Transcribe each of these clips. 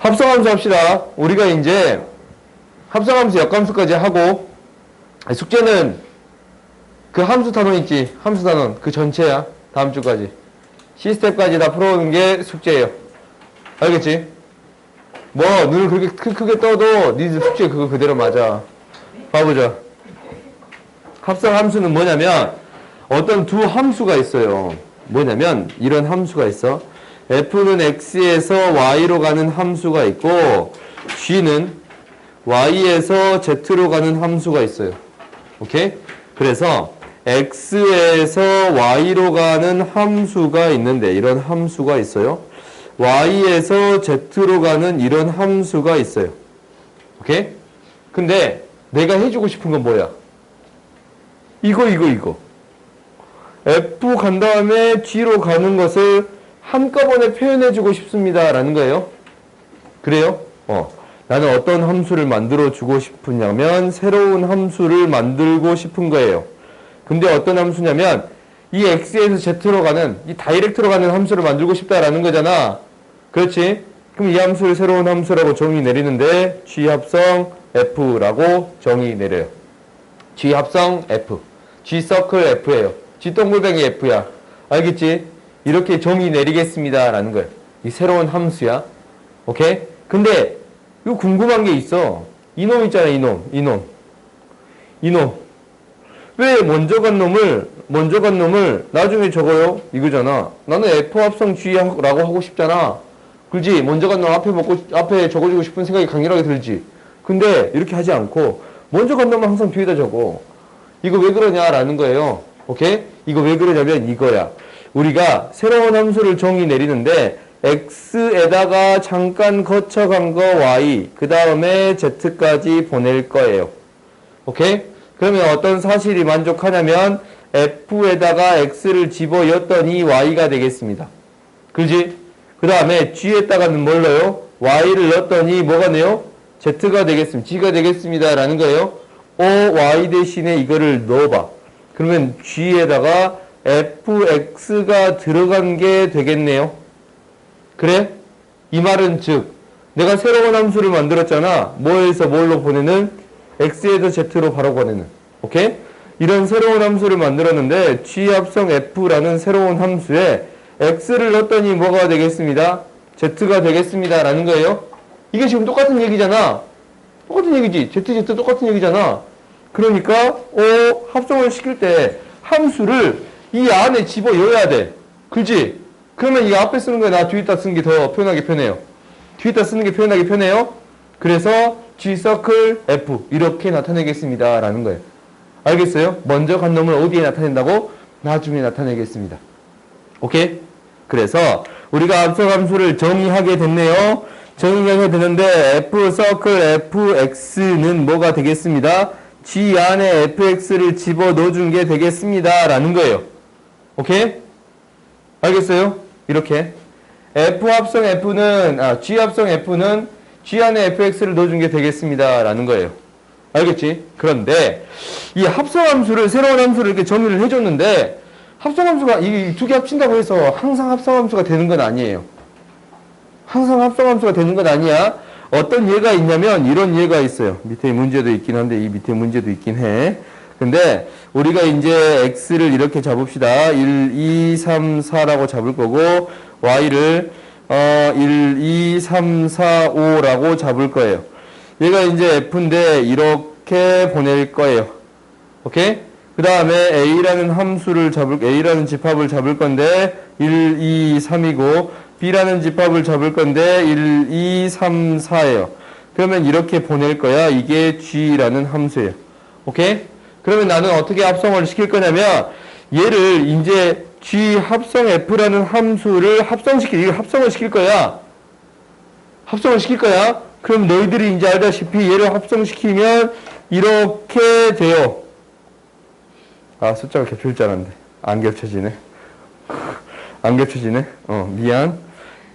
합성함수 합시다. 우리가 이제 합성함수 역함수까지 하고, 숙제는 그 함수 단원 있지? 함수 단원 그 전체야. 다음 주까지 C스텝까지 다 풀어오는 게 숙제예요. 알겠지? 뭐 눈을 그렇게 크게 떠도 니들 숙제 그거 그대로 맞아. 봐보자. 합성함수는 뭐냐면 어떤 두 함수가 있어요. 뭐냐면 이런 함수가 있어. F는 X에서 Y로 가는 함수가 있고 G는 Y에서 Z로 가는 함수가 있어요. 오케이? 그래서 X에서 Y로 가는 함수가 있는데 이런 함수가 있어요. Y에서 Z로 가는 이런 함수가 있어요. 오케이? 근데 내가 해주고 싶은 건 뭐야? 이거. F 간 다음에 G로 가는 것을 한꺼번에 표현해주고 싶습니다. 라는 거예요. 그래요? 나는 어떤 함수를 만들어 주고 싶으냐면 새로운 함수를 만들고 싶은 거예요. 근데 어떤 함수냐면 이 X에서 Z로 가는 이 다이렉트로 가는 함수를 만들고 싶다라는 거잖아. 그렇지? 그럼 이 함수를 새로운 함수라고 정의 내리는데 G 합성 F라고 정의 내려요. G 합성 F. G 서클 F예요. G 동글뱅이 F야. 알겠지? 이렇게 정의 내리겠습니다. 라는 거예요. 이 새로운 함수야. 오케이? 근데 이거 궁금한 게 있어. 이놈 있잖아. 이놈. 왜 먼저 간 놈을 나중에 적어요? 이거잖아. 나는 F 합성 G라고 하고 싶잖아. 그렇지? 먼저 간 놈 앞에 적어주고 싶은 생각이 강렬하게 들지. 근데 이렇게 하지 않고 먼저 간 놈은 항상 뒤에다 적어. 이거 왜 그러냐라는 거예요. 오케이? 이거 왜 그러냐면 이거야. 우리가 새로운 함수를 정의 내리는데 X에다가 잠깐 거쳐간 거 Y, 그 다음에 Z까지 보낼 거예요. 오케이? 그러면 어떤 사실이 만족하냐면 F에다가 X를 집어넣었더니 Y가 되겠습니다. 그지? 그 다음에 G에다가는 뭘 넣어요? Y를 넣었더니 뭐가 돼요? Z가 되겠습니다. G가 되겠습니다. 라는 거예요. Y 대신에 이거를 넣어봐. 그러면 G에다가 fx가 들어간 게 되겠네요. 그래? 이 말은 즉 내가 새로운 함수를 만들었잖아. 뭐에서 뭘로 보내는? x에서 z로 바로 보내는. 오케이? 이런 새로운 함수를 만들었는데 g 합성 f라는 새로운 함수에 x를 넣었더니 뭐가 되겠습니다? z가 되겠습니다. 라는 거예요. 이게 지금 똑같은 얘기잖아. 똑같은 얘기지. z 똑같은 얘기잖아. 그러니까 합성을 시킬 때 함수를 이 안에 집어넣어야 돼. 그렇지? 그러면 이 앞에 쓰는 거에 나 뒤에다 쓰는 게 더 표현하기 편해요. 뒤에다 쓰는 게 표현하기 편해요. 그래서 G 서클 F 이렇게 나타내겠습니다. 라는 거예요. 알겠어요? 먼저 간 놈을 어디에 나타낸다고? 나중에 나타내겠습니다. 오케이? 그래서 우리가 합성 함수를 정의하게 됐네요. 정의하게 되는데 F 서클 FX는 뭐가 되겠습니다? G 안에 fx를 집어넣어준 게 되겠습니다. 라는 거예요. 오케이? 알겠어요? 이렇게. F 합성 F는, G 합성 F는 G 안에 fx를 넣어준 게 되겠습니다. 라는 거예요. 알겠지? 그런데, 이 합성함수를, 새로운 함수를 이렇게 정의를 해줬는데, 합성함수가, 이 두 개 합친다고 해서 항상 합성함수가 되는 건 아니에요. 항상 합성함수가 되는 건 아니야. 어떤 예가 있냐면, 이런 예가 있어요. 밑에 문제도 있긴 한데, 이 밑에 문제도 있긴 해. 근데, 우리가 이제 x를 이렇게 잡읍시다. 1, 2, 3, 4라고 잡을 거고, y를 1, 2, 3, 4, 5라고 잡을 거예요. 얘가 이제 f인데 이렇게 보낼 거예요. 오케이? 그 다음에 a라는 함수를 a라는 집합을 잡을 건데 1, 2, 3이고 b라는 집합을 잡을 건데 1, 2, 3, 4예요. 그러면 이렇게 보낼 거야. 이게 g라는 함수예요. 오케이? 그러면 나는 어떻게 합성을 시킬 거냐면 얘를 이제 G 합성 F라는 함수를 합성을 시킬 거야. 합성을 시킬 거야. 그럼 너희들이 이제 알다시피 얘를 합성시키면 이렇게 돼요. 숫자가 겹칠 줄 알았는데. 안 겹쳐지네. 안 겹쳐지네. 미안.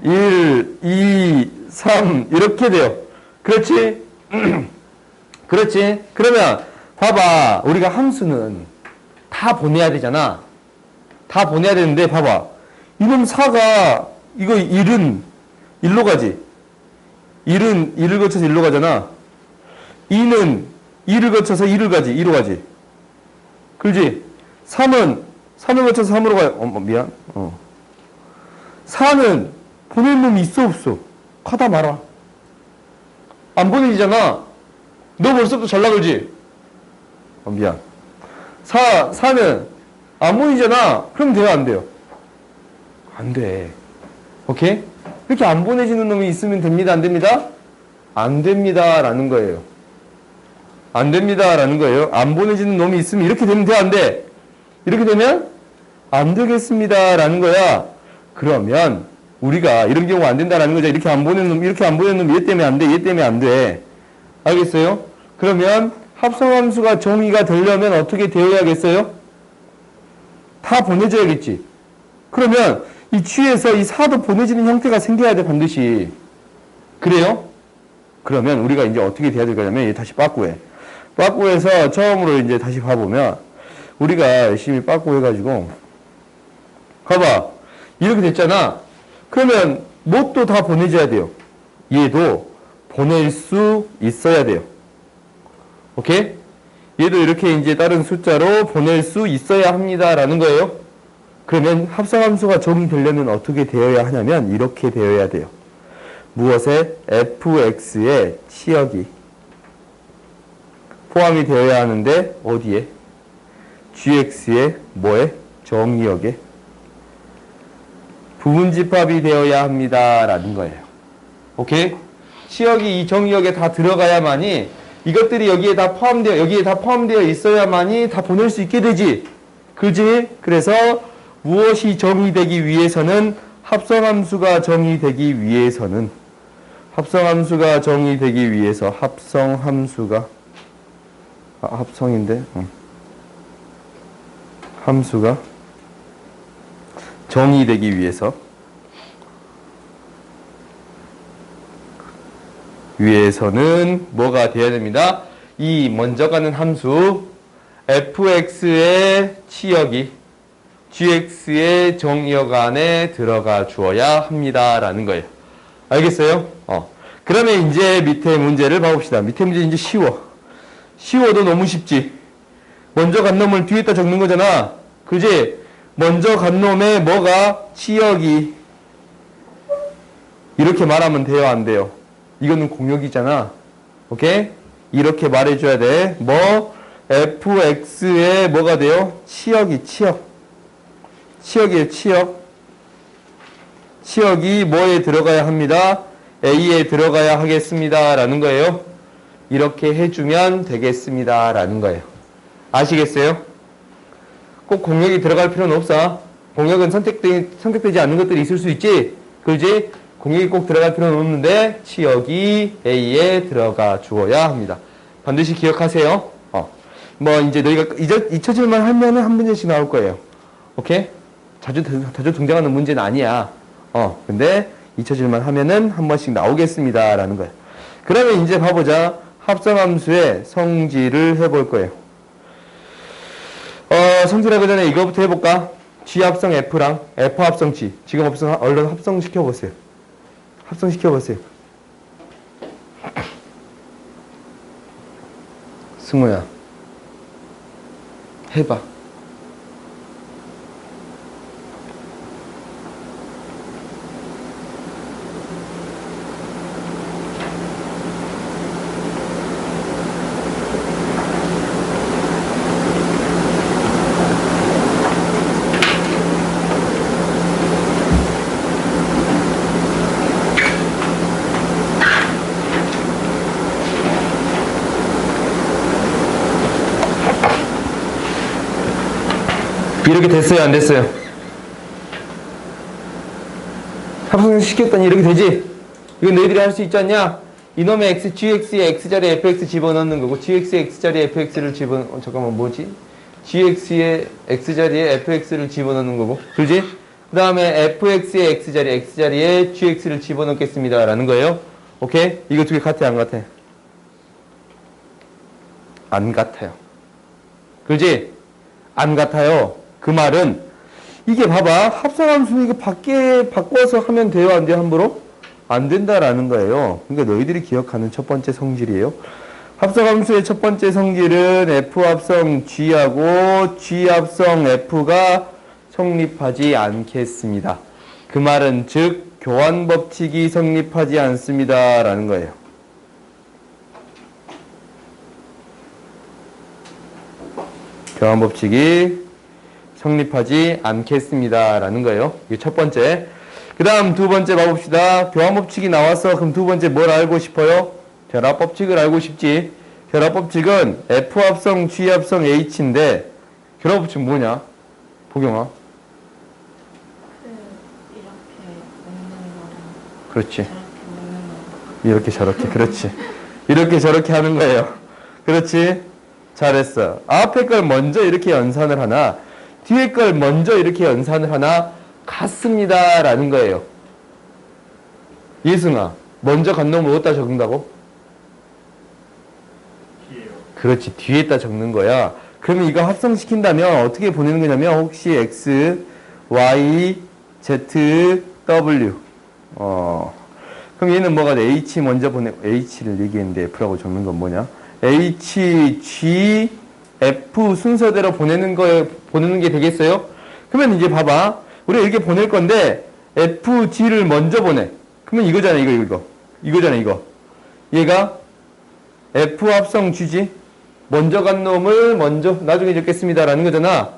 1, 2, 3 이렇게 돼요. 그렇지? 그렇지? 그러면 봐봐. 우리가 함수는 다 보내야 되잖아. 다 보내야 되는데 봐봐. 이놈 4가 이거 1은 1로 가지. 1은 1을 거쳐서 1로 가잖아. 2는 2를 거쳐서 2를 가지. 2로 가지. 그렇지? 3은 3을 거쳐서 3으로 가요. 미안. 4는 보낼 놈이 있어 없어? 가다 말아. 안 보내지잖아. 너 벌써부터 잘나 그러지? 미안. 4는 안 보내지잖아. 그럼 돼요 안 돼요? 안 돼. 오케이? 이렇게 안 보내지는 놈이 있으면 됩니다 안 됩니다? 안 됩니다 라는 거예요. 안 됩니다 라는 거예요. 안 보내지는 놈이 있으면 이렇게 되면 돼 안 돼? 이렇게 되면 안 되겠습니다 라는 거야. 그러면 우리가 이런 경우가 안 된다라는 거죠. 이렇게 안 보내는 놈, 이렇게 안 보내는 놈, 얘 때문에 안 돼, 얘 때문에 안 돼. 알겠어요? 그러면 합성함수가 정의가 되려면 어떻게 되어야겠어요? 다 보내줘야겠지. 그러면 이 G에서 이 4도 보내지는 형태가 생겨야 돼, 반드시. 그래요? 그러면 우리가 이제 어떻게 돼야 될 거냐면, 다시 빠꾸해. 빠꾸해서 처음으로 이제 다시 봐보면, 우리가 열심히 빠꾸해가지고, 봐봐. 이렇게 됐잖아. 그러면 뭣도 다 보내줘야 돼요. 얘도 보낼 수 있어야 돼요. 오케이? 얘도 이렇게 이제 다른 숫자로 보낼 수 있어야 합니다. 라는 거예요. 그러면 합성함수가 정의되려면 어떻게 되어야 하냐면 이렇게 되어야 돼요. 무엇에? fx의 치역이 포함이 되어야 하는데 어디에? gx의 뭐에? 정의역에 부분집합이 되어야 합니다. 라는 거예요. 오케이? 치역이 이 정의역에 다 들어가야만이 이것들이 여기에 다 포함되어 있어야만이 다 보낼 수 있게 되지. 그지? 그래서 무엇이 정의되기 위해서는 합성함수가 정의되기 위해서 합성함수가 합성인데 함수가 정의되기 위해서는 뭐가 되어야 됩니다. 이 먼저 가는 함수 fx의 치역이 gx의 정의역 안에 들어가 주어야 합니다. 라는 거예요. 알겠어요? 그러면 이제 밑에 문제를 봐봅시다. 밑에 문제 이제 쉬워도 너무 쉽지. 먼저 간 놈을 뒤에다 적는 거잖아. 그지? 먼저 간 놈의 뭐가? 치역이. 이렇게 말하면 돼요, 안 돼요? 이거는 공역이잖아. 오케이? 이렇게 말해줘야 돼. 뭐? fx의 뭐가 돼요? 치역이에요, 치역. 치역이 뭐에 들어가야 합니다? A에 들어가야 하겠습니다. 라는 거예요. 이렇게 해주면 되겠습니다. 라는 거예요. 아시겠어요? 꼭 공역이 들어갈 필요는 없어. 공역은 선택되지 않는 것들이 있을 수 있지? 그렇지? 공역이 꼭 들어갈 필요는 없는데 치역이 A에 들어가 주어야 합니다. 반드시 기억하세요. 뭐 이제 너희가 잊혀질만 하면은 한 문제씩 나올 거예요. 오케이? 자주 등장하는 문제는 아니야. 근데 잊혀질만 하면은 한 번씩 나오겠습니다. 라는 거예요. 그러면 이제 봐보자. 합성함수의 성질을 해볼 거예요. 성질하기 전에 이거부터 해볼까? G 합성 F랑 F 합성 G. 지금 얼른 합성시켜보세요. 승우야. 해봐. 이렇게 됐어요, 안 됐어요? 합성시켰더니 이렇게 되지? 이건 너희들이 할 수 있지 않냐? 이놈의 x, gx의 x자리에 fx 집어넣는 거고, gx의 x자리에 fx를 gx의 x자리에 fx를 집어넣는 거고, 그지? 그 다음에 fx의 x자리에 gx를 집어넣겠습니다. 라는 거예요. 오케이? 이거 두 개 같아, 안 같아? 안 같아요. 그지? 안 같아요. 그 말은 이게 봐봐. 합성함수 이거 바꿔서 하면 돼요, 안 돼요? 함부로? 안 된다라는 거예요. 그러니까 너희들이 기억하는 첫 번째 성질이에요. 합성함수의 첫 번째 성질은 F 합성 G하고 G 합성 F가 성립하지 않겠습니다. 그 말은 즉 교환법칙이 성립하지 않습니다 라는 거예요. 교환법칙이 성립하지 않겠습니다 라는 거예요. 이게 첫 번째. 그 다음 두 번째 봐봅시다. 교환법칙이 나와서 그럼 두 번째 뭘 알고 싶어요? 결합법칙을 알고 싶지. 결합법칙은 F 합성 G 합성 H인데 결합법칙 뭐냐? 보경아. 그렇지. 이렇게 저렇게. 그렇지. 이렇게 저렇게 하는 거예요. 그렇지. 잘했어. 앞에 걸 먼저 이렇게 연산을 하나 뒤에 걸 먼저 이렇게 연산을 하나 같습니다 라는 거예요. 예승아, 먼저 간 놈을 어디다 적는다고? 뒤에요. 그렇지. 뒤에다 적는 거야. 그러면 이거 합성시킨다면 어떻게 보내는 거냐면 혹시 X, Y, Z, W 그럼 얘는 뭐가 돼? H 먼저 H를 얘기했는데 F라고 적는 건 뭐냐? H, G, F 순서대로 보내는 게 되겠어요? 그러면 이제 봐봐. 우리가 이렇게 보낼 건데 F, G를 먼저 보내. 그러면 이거잖아, 이거. 이거잖아, 이거. 얘가 F 합성 G지? 먼저 간 놈을 먼저 나중에 적겠습니다 라는 거잖아.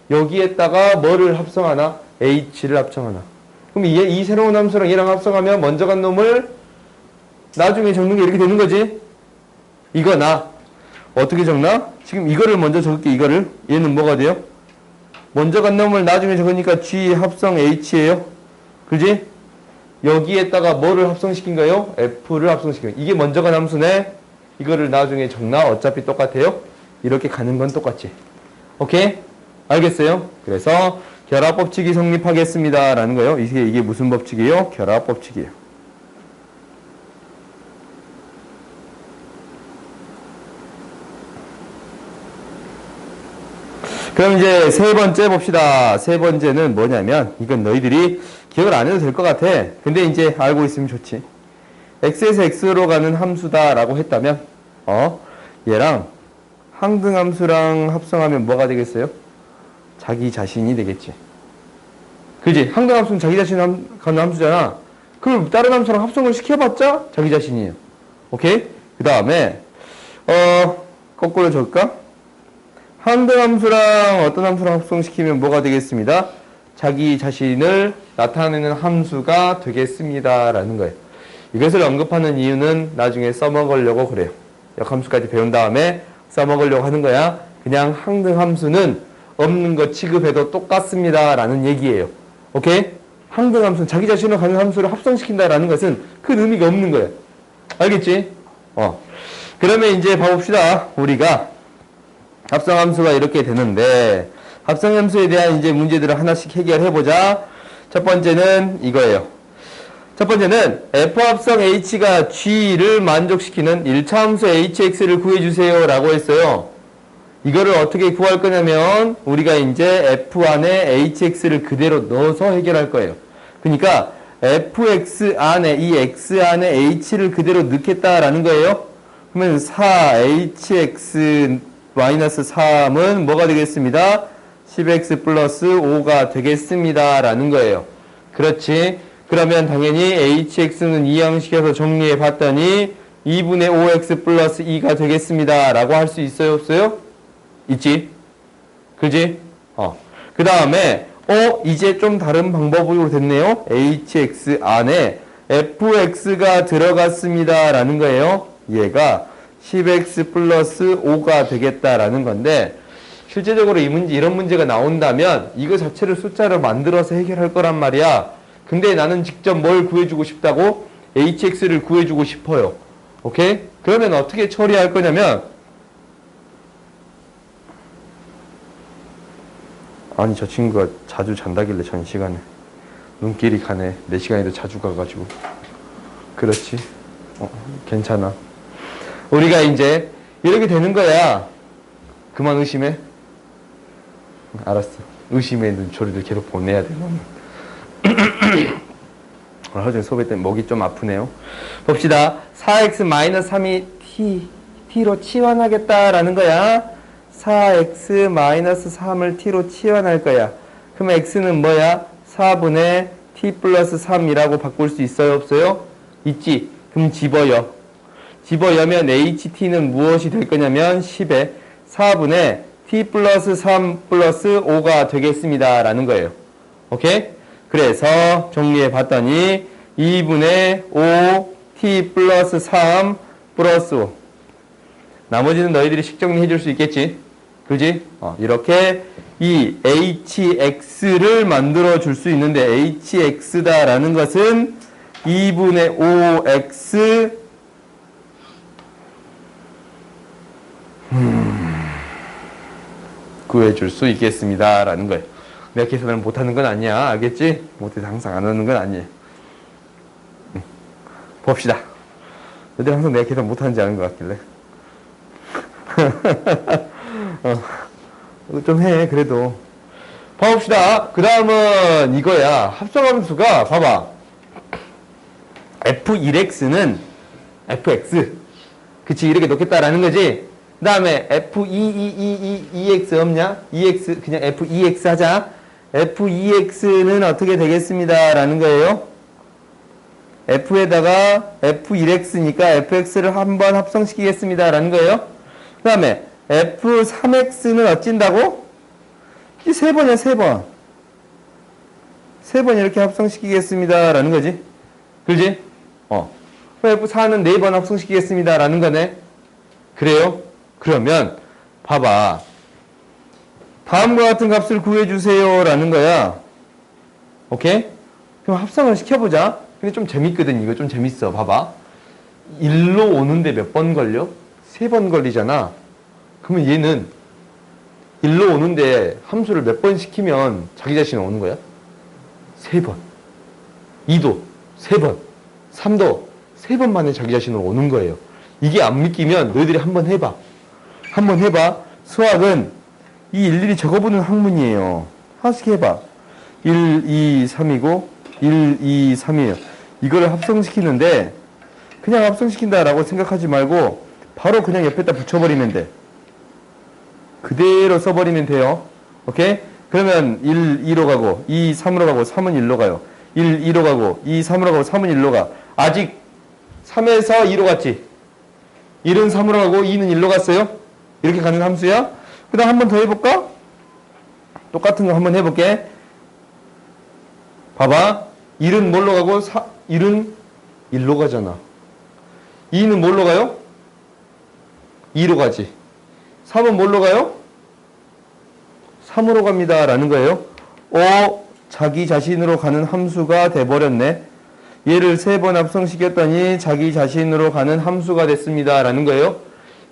여기에다가 뭐를 합성하나? H를 합성하나. 그럼 이 새로운 함수랑 얘랑 합성하면 먼저 간 놈을 나중에 적는 게 이렇게 되는 거지? 이거나 어떻게 적나? 지금 이거를 먼저 적을게. 이거를. 얘는 뭐가 돼요? 먼저 간 놈을 나중에 적으니까 G 합성 H예요. 그지? 여기에다가 뭐를 합성시킨 거예요? F를 합성시킨 거예요. 이게 먼저 간 함수네. 이거를 나중에 적나? 어차피 똑같아요. 이렇게 가는 건 똑같지. 오케이? 알겠어요? 그래서 결합법칙이 성립하겠습니다 라는 거예요. 이게 무슨 법칙이에요? 결합법칙이에요. 그럼 이제 세 번째 봅시다. 세 번째는 뭐냐면 이건 너희들이 기억을 안 해도 될 것 같아. 근데 이제 알고 있으면 좋지. x에서 x로 가는 함수다 라고 했다면 얘랑 항등함수랑 합성하면 뭐가 되겠어요? 자기 자신이 되겠지. 그지? 항등함수는 자기 자신 가는 함수잖아. 그럼 다른 함수랑 합성을 시켜봤자 자기 자신이에요. 오케이? 그 다음에 거꾸로 적을까? 항등함수랑 어떤 함수랑 합성시키면 뭐가 되겠습니다? 자기 자신을 나타내는 함수가 되겠습니다 라는 거예요. 이것을 언급하는 이유는 나중에 써먹으려고 그래요. 역함수까지 배운 다음에 써먹으려고 하는 거야. 그냥 항등함수는 없는 거 취급해도 똑같습니다 라는 얘기예요. 오케이? 항등함수는 자기 자신을 가는 함수를 합성시킨다라는 것은 큰 의미가 없는 거예요. 알겠지? 그러면 이제 봐봅시다. 우리가 합성함수가 이렇게 되는데 합성함수에 대한 이제 문제들을 하나씩 해결해보자. 첫 번째는 이거예요. 첫 번째는 F 합성 H가 G를 만족시키는 1차 함수 HX를 구해주세요 라고 했어요. 이거를 어떻게 구할 거냐면 우리가 이제 F 안에 HX를 그대로 넣어서 해결할 거예요. 그러니까 FX 안에 이 X 안에 H를 그대로 넣겠다라는 거예요. 그러면 4HX-3은 뭐가 되겠습니다? 10X 플러스 5가 되겠습니다 라는 거예요. 그렇지. 그러면 당연히 HX는 이항시켜서 정리해 봤더니 2분의 5X 플러스 2가 되겠습니다 라고 할 수 있어요? 없어요? 있지? 그지? 그 다음에 이제 좀 다른 방법으로 됐네요. HX 안에 FX가 들어갔습니다 라는 거예요. 얘가 10X 플러스 5가 되겠다라는 건데 실제적으로 이런 문제가 나온다면 이거 자체를 숫자로 만들어서 해결할 거란 말이야. 근데 나는 직접 뭘 구해주고 싶다고? HX를 구해주고 싶어요. 오케이? 그러면 어떻게 처리할 거냐면 아니 저 친구가 자주 잔다길래 전 시간에 눈길이 가네. 내 시간에도 자주 가가지고 그렇지. 괜찮아. 우리가 이제 이렇게 되는 거야. 그만 의심해. 알았어. 의심의 눈초리를 계속 보내야 돼. 하루 종일 수업했더니 목이 좀 아프네요. 봅시다. 4x-3이 t로 치환하겠다라는 거야. 4x-3을 t로 치환할 거야. 그럼 x는 뭐야? 4분의 t 플러스 3이라고 바꿀 수 있어요? 없어요? 있지. 그럼 집어요. 집어여면 ht는 무엇이 될 거냐면 10에 4분의 t 플러스 3 플러스 5가 되겠습니다. 라는 거예요. 오케이? 그래서 정리해 봤더니 2분의 5 t 플러스 3 플러스 5. 나머지는 너희들이 식정리해 줄 수 있겠지? 그지? 이렇게 이 hx를 만들어 줄 수 있는데 hx다라는 것은 2분의 5x 구해줄 수 있겠습니다. 라는 거예요. 내가 계산을 못하는 건 아니야. 알겠지? 못해서 항상 안 하는 건 아니에요. 봅시다. 너희들 항상 내가 계산 못하는지 아는 것 같길래. 좀 해, 그래도. 봐봅시다. 그 다음은 이거야. 합성함수가, 봐봐. f1x는 fx. 그치, 이렇게 놓겠다라는 거지? 그 다음에 f2x 없냐? 2x, 그냥 f2x 하자. f2x는 어떻게 되겠습니다. 라는 거예요. f에다가 f1x니까 fx를 한번 합성시키겠습니다. 라는 거예요. 그 다음에 f3x는 어찐다고? 이 세 번이야, 세 번. 세 번 이렇게 합성시키겠습니다. 라는 거지. 그지? f4는 네 번 합성시키겠습니다. 라는 거네. 그래요? 그러면 봐봐. 다음과 같은 값을 구해주세요. 라는 거야. 오케이? 그럼 합성을 시켜보자. 근데 좀 재밌거든. 이거 좀 재밌어. 봐봐. 1로 오는데 몇 번 걸려? 3번 걸리잖아. 그러면 얘는 1로 오는데 함수를 몇 번 시키면 자기 자신 오는 거야? 3번. 2도 3번. 3도 3번 만에 자기 자신으로 오는 거예요. 이게 안 믿기면 너희들이 한번 해봐. 한번 해봐. 수학은 이 일일이 적어보는 학문이에요. 하나씩 해봐. 1, 2, 3이고 1, 2, 3이에요. 이거를 합성시키는데 그냥 합성시킨다라고 생각하지 말고 바로 그냥 옆에다 붙여버리면 돼. 그대로 써버리면 돼요. 오케이? 그러면 1, 2로 가고 2, 3으로 가고 3은 1로 가요. 1, 2로 가고 2, 3으로 가고 3은 1로 가. 아직 3에서 2로 갔지? 1은 3으로 가고 2는 1로 갔어요? 이렇게 가는 함수야? 그 다음 한 번 더 해볼까? 똑같은 거 한번 해볼게. 봐봐. 1은 뭘로 가고 1은 1로 가잖아. 2는 뭘로 가요? 2로 가지. 3은 뭘로 가요? 3으로 갑니다. 라는 거예요. 자기 자신으로 가는 함수가 돼버렸네. 얘를 3번 합성시켰더니 자기 자신으로 가는 함수가 됐습니다. 라는 거예요.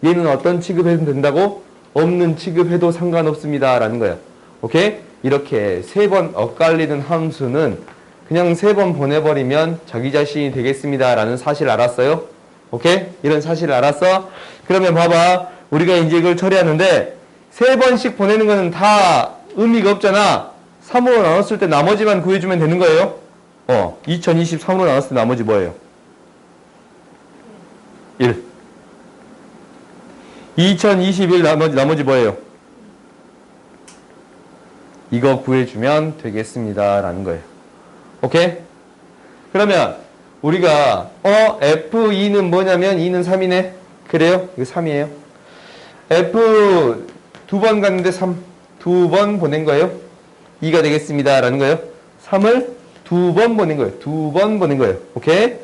얘는 어떤 취급해도 된다고? 없는 취급해도 상관없습니다. 라는 거예요. 오케이? 이렇게 3번 엇갈리는 함수는 그냥 3번 보내버리면 자기 자신이 되겠습니다. 라는 사실 알았어요? 오케이? 이런 사실 알았어? 그러면 봐봐. 우리가 이제 이걸 처리하는데 3번씩 보내는 거는 다 의미가 없잖아. 3으로 나눴을 때 나머지만 구해주면 되는 거예요. 2023으로 나눴을 때 나머지 뭐예요? 1. 2021 나머지 뭐예요? 이거 구해주면 되겠습니다. 라는 거예요. 오케이? 그러면 우리가 F2는 뭐냐면 2는 3이네. 그래요? 이거 3이에요. F 두 번 갔는데 3. 두 번 보낸 거예요. 2가 되겠습니다. 라는 거예요. 3을 두 번 보낸 거예요. 두 번 보낸 거예요. 오케이?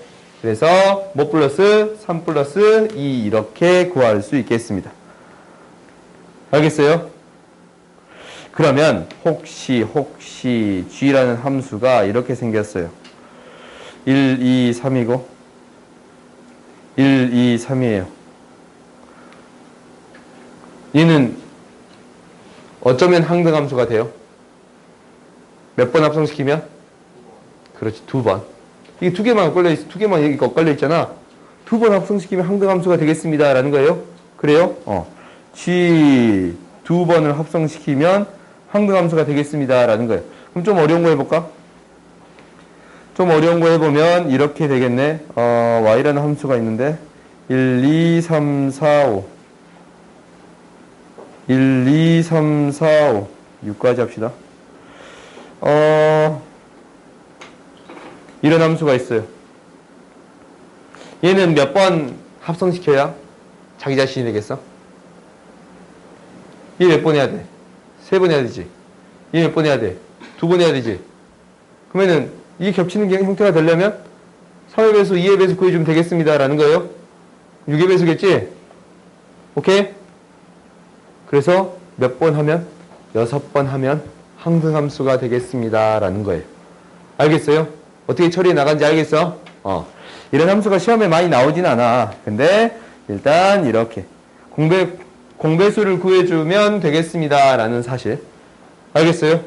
그래서 뭐 플러스 3 플러스 2 이렇게 구할 수 있겠습니다. 알겠어요? 그러면 혹시 g라는 함수가 이렇게 생겼어요. 1, 2, 3이고 1, 2, 3이에요. 얘는 어쩌면 항등함수가 돼요? 몇 번 합성시키면? 그렇지, 2번. 이게 2개만 여기 엇갈려 있잖아. 2번 합성시키면 항등함수가 되겠습니다. 라는 거예요. 그래요? G 2번을 합성시키면 항등함수가 되겠습니다. 라는 거예요. 그럼 좀 어려운 거 해볼까? 좀 어려운 거 해보면 이렇게 되겠네. y라는 함수가 있는데 1, 2, 3, 4, 5 1, 2, 3, 4, 5 6까지 합시다. 이런 함수가 있어요. 얘는 몇 번 합성시켜야 자기 자신이 되겠어? 얘 몇 번 해야 돼? 3번 해야 되지. 얘 몇 번 해야 돼? 2번 해야 되지. 그러면은 이게 겹치는 형태가 되려면 3의 배수, 2의 배수 구해주면 되겠습니다 라는 거예요. 6의 배수겠지? 오케이? 그래서 몇 번 하면? 6번 하면 항등함수가 되겠습니다 라는 거예요. 알겠어요? 어떻게 처리해 나간지 알겠어? 이런 함수가 시험에 많이 나오진 않아. 근데 일단 이렇게 공배수를 구해주면 되겠습니다 라는 사실. 알겠어요?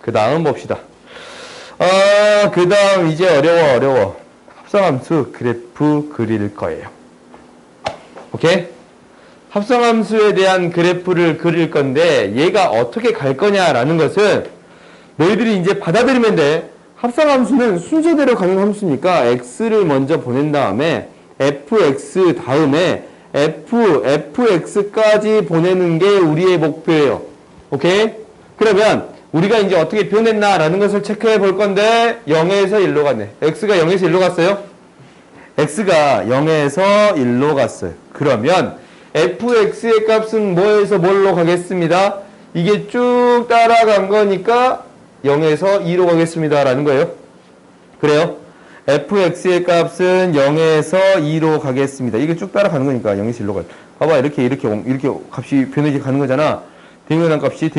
그 다음 봅시다. 그 다음 이제 어려워. 합성함수 그래프 그릴 거예요. 오케이? 합성함수에 대한 그래프를 그릴 건데 얘가 어떻게 갈 거냐라는 것은 너희들이 이제 받아들이면 돼. 합성함수는 순서대로 가는 함수니까 x를 먼저 보낸 다음에 fx 다음에 fx까지 보내는 게 우리의 목표예요. 오케이? 그러면 우리가 이제 어떻게 표현했나라는 것을 체크해 볼 건데 0에서 1로 갔네. x가 0에서 1로 갔어요? x가 0에서 1로 갔어요. 그러면 fx의 값은 뭐에서 뭘로 가겠습니다? 이게 쭉 따라간 거니까 0에서 2로 가겠습니다 라는 거예요. 그래요? fx의 값은 0에서 2로 가겠습니다. 이게 쭉 따라가는 거니까 0에서 1로 가요. 봐봐, 이렇게 값이 변해지 가는 거잖아. 대응하는 값이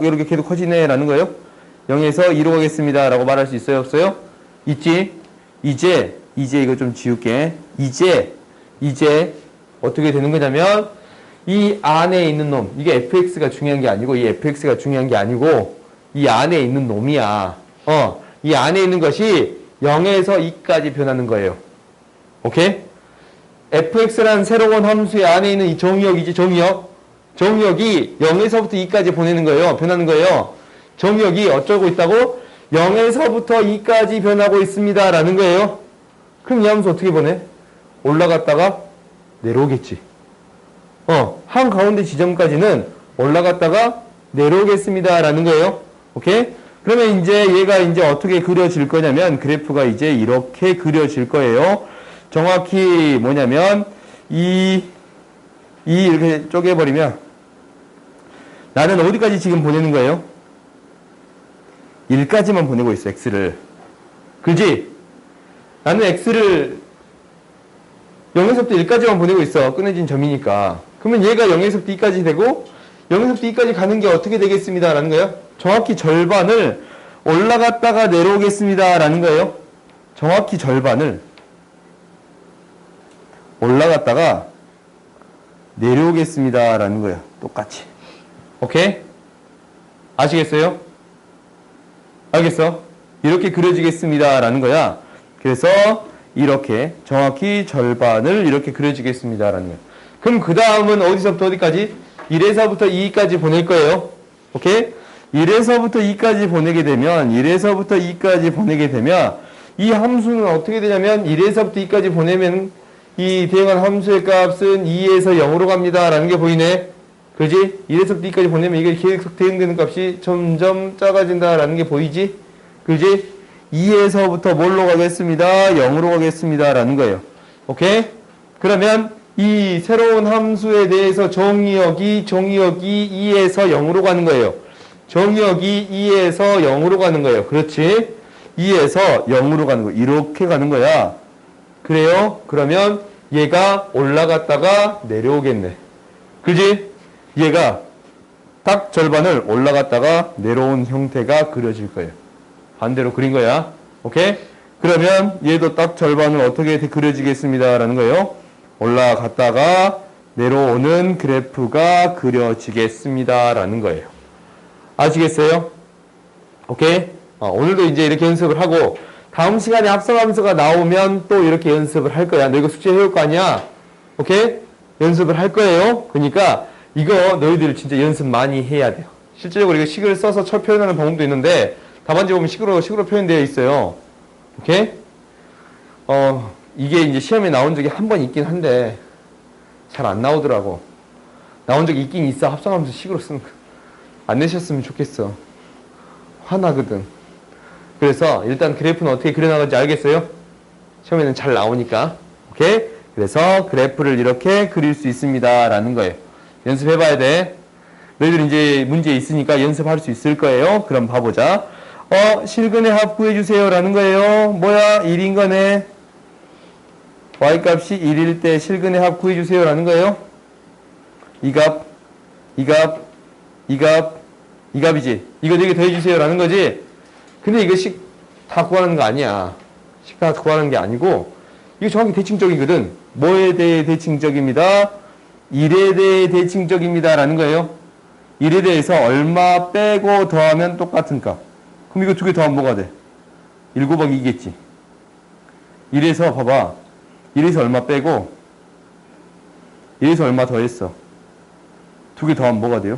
이렇게 계속 커지네 라는 거예요. 0에서 2로 가겠습니다 라고 말할 수 있어요? 없어요? 있지? 이제 이거 좀 지울게. 이제 어떻게 되는 거냐면 이 안에 있는 놈, 이게 fx가 중요한 게 아니고 이 fx가 중요한 게 아니고 이 안에 있는 놈이야. 이 안에 있는 것이 0에서 2까지 변하는 거예요. 오케이? fx라는 새로운 함수의 안에 있는 이 정의역이지, 정의역이 0에서부터 2까지 보내는 거예요. 변하는 거예요. 정의역이 어쩌고 있다고? 0에서부터 2까지 변하고 있습니다 라는 거예요. 그럼 이 함수 어떻게 보내? 올라갔다가 내려오겠지. 한가운데 지점까지는 올라갔다가 내려오겠습니다 라는 거예요. 오케이? 그러면 이제 얘가 이제 어떻게 그려질 거냐면 그래프가 이제 이렇게 그려질 거예요. 정확히 뭐냐면 이렇게 쪼개버리면 나는 어디까지 지금 보내는 거예요? 1까지만 보내고 있어, x를. 그지? 나는 x를 0에서부터 1까지만 보내고 있어. 끊어진 점이니까. 그러면 얘가 0에서부터 2까지 되고 0에서부터 2까지 가는 게 어떻게 되겠습니다 라는 거예요? 정확히 절반을 올라갔다가 내려오겠습니다 라는 거예요. 정확히 절반을 올라갔다가 내려오겠습니다 라는 거예요. 똑같이. 오케이? 아시겠어요? 알겠어? 이렇게 그려지겠습니다 라는 거야. 그래서 이렇게 정확히 절반을 이렇게 그려지겠습니다 라는 거예요. 그럼 그 다음은 어디서부터 어디까지? 1에서부터 2까지 보낼 거예요. 오케이? 1에서부터 2까지 보내게 되면 이 함수는 어떻게 되냐면 1에서부터 2까지 보내면 이 대응한 함수의 값은 2에서 0으로 갑니다 라는 게 보이네. 그지? 1에서부터 2까지 보내면 이게 계속 대응되는 값이 점점 작아진다 라는 게 보이지? 그지? 2에서부터 뭘로 가겠습니다? 0으로 가겠습니다 라는 거예요. 오케이? 그러면 이 새로운 함수에 대해서 정의역이 2에서 0으로 가는 거예요. 정의역이 2에서 0으로 가는 거예요. 그렇지? 2에서 0으로 가는 거. 이렇게 가는 거야. 그래요? 그러면 얘가 올라갔다가 내려오겠네. 그지? 얘가 딱 절반을 올라갔다가 내려온 형태가 그려질 거예요. 반대로 그린 거야. 오케이? 그러면 얘도 딱 절반을 어떻게 그려지겠습니다 라는 거예요. 올라갔다가 내려오는 그래프가 그려지겠습니다 라는 거예요. 아시겠어요? 오케이? 오늘도 이제 이렇게 연습을 하고 다음 시간에 합성함수가 나오면 또 이렇게 연습을 할 거야. 너 이거 숙제 해올 거 아니야? 오케이? 연습을 할 거예요. 그러니까 이거 너희들 진짜 연습 많이 해야 돼요. 실제적으로 이거 식을 써서 철 표현하는 방법도 있는데 답안지 보면 식으로 표현되어 있어요. 오케이? 이게 이제 시험에 나온 적이 한 번 있긴 한데, 잘 안 나오더라고. 나온 적이 있긴 있어. 합성함수 식으로 쓰는 거. 안 내셨으면 좋겠어. 화나거든. 그래서 일단 그래프는 어떻게 그려나갈지 알겠어요? 시험에는 잘 나오니까. 오케이? 그래서 그래프를 이렇게 그릴 수 있습니다. 라는 거예요. 연습해봐야 돼. 너희들 이제 문제 있으니까 연습할 수 있을 거예요. 그럼 봐보자. 실근의 합 구해주세요. 라는 거예요. 뭐야? 1인 거네. y값이 1일 때 실근의 합 구해주세요. 라는 거예요. 이 값, 이 값, 이 값, 이 값이지. 이거 4개 더해주세요. 라는 거지. 근데 이거 식 다 구하는 거 아니야. 식 다 구하는 게 아니고, 이거 정확히 대칭적이거든. 뭐에 대해 대칭적입니다. 1에 대해 대칭적입니다. 라는 거예요. 1에 대해서 얼마 빼고 더하면 똑같은 값. 그럼 이거 2개 더하면 뭐가 돼? 1 곱하기 2겠지. 1에서 봐봐. 1에서 얼마 빼고 1에서 얼마 더했어. 2개 더하면 뭐가 돼요?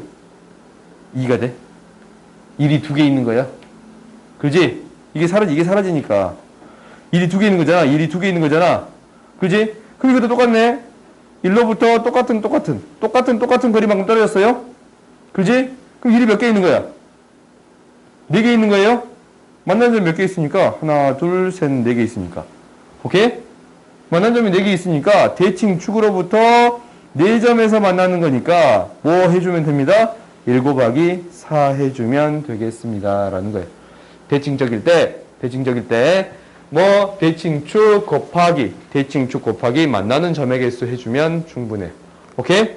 2가 돼. 1이 2개 있는 거야. 그지? 이게 사라지니까. 1이 2개 있는 거잖아. 1이 2개 있는 거잖아. 그지? 그럼 이것도 똑같네. 1로부터 똑같은 거리만큼 떨어졌어요. 그지? 그럼 1이 몇 개 있는 거야? 4개 있는 거예요? 만난 점이 몇 개 있으니까? 하나, 둘, 셋, 4개 있으니까. 오케이? 만난 점이 4개 있으니까 대칭축으로부터 4점에서 만나는 거니까 뭐 해주면 됩니다? 1 곱하기 4 해주면 되겠습니다. 라는 거예요. 대칭적일 때 뭐 대칭축 곱하기 만나는 점의 개수 해주면 충분해. 오케이?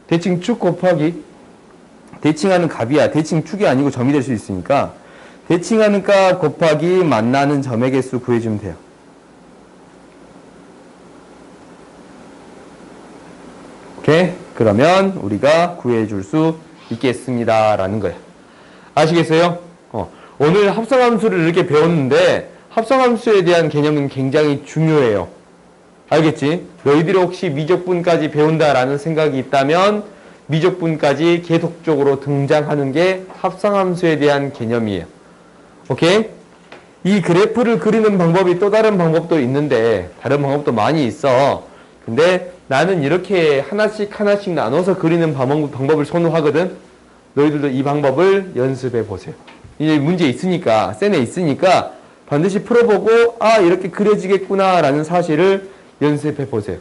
대칭축 곱하기 대칭하는 값이야. 대칭축이 아니고 점이 될 수 있으니까 대칭하는 값 곱하기 만나는 점의 개수 구해주면 돼요. 오케이? 그러면 우리가 구해줄 수 있겠습니다. 라는 거예요. 아시겠어요? 오늘 합성함수를 이렇게 배웠는데 합성함수에 대한 개념은 굉장히 중요해요. 알겠지? 너희들이 혹시 미적분까지 배운다라는 생각이 있다면 미적분까지 계속적으로 등장하는 게 합성함수에 대한 개념이에요. 오케이? 이 그래프를 그리는 방법이 또 다른 방법도 있는데 다른 방법도 많이 있어. 근데 나는 이렇게 하나씩 나눠서 그리는 방법을 선호하거든. 너희들도 이 방법을 연습해 보세요. 이제 문제 있으니까, 쌤에 있으니까 반드시 풀어보고 이렇게 그려지겠구나 라는 사실을 연습해 보세요.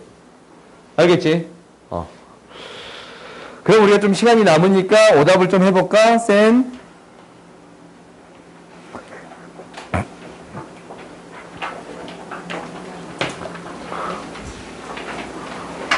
알겠지? 그럼 우리가 좀 시간이 남으니까 오답을 좀 해볼까? 쌤?